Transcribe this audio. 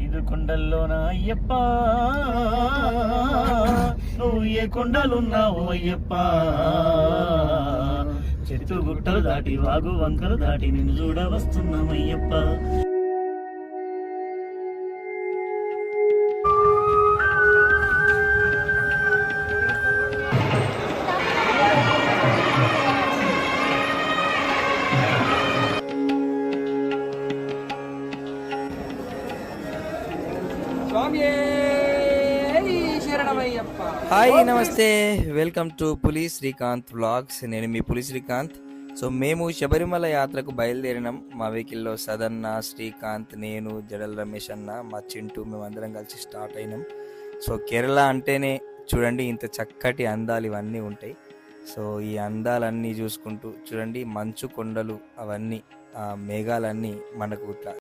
ఐదు కొండల్లోన అయ్యప్ప, నువ్వు ఏ కొండలున్నావు అయ్యప్ప. చెట్టు గుట్టలు దాటి వాగు వంకలు దాటి నిన్ను చూడ వస్తున్నామయ్యప్ప. హాయ్ నమస్తే, వెల్కమ్ టు పులి శ్రీకాంత్ వ్లాగ్స్. నేను మీ పులి శ్రీకాంత్. సో మేము శబరిమల యాత్రకు బయలుదేరినాం. మా వెహికల్లో సదన్న, శ్రీకాంత్, నేను, జడల్ రమేష్ అన్న, మా చింటూ, మేమందరం కలిసి స్టార్ట్ అయినాం. సో కేరళ అంటేనే చూడండి ఇంత చక్కటి అందాలు ఇవన్నీ ఉంటాయి. సో ఈ అందాలన్నీ చూసుకుంటూ చూడండి మంచు కొండలు అవన్నీ, ఆ మేఘాలన్నీ మనకు ఇట్లా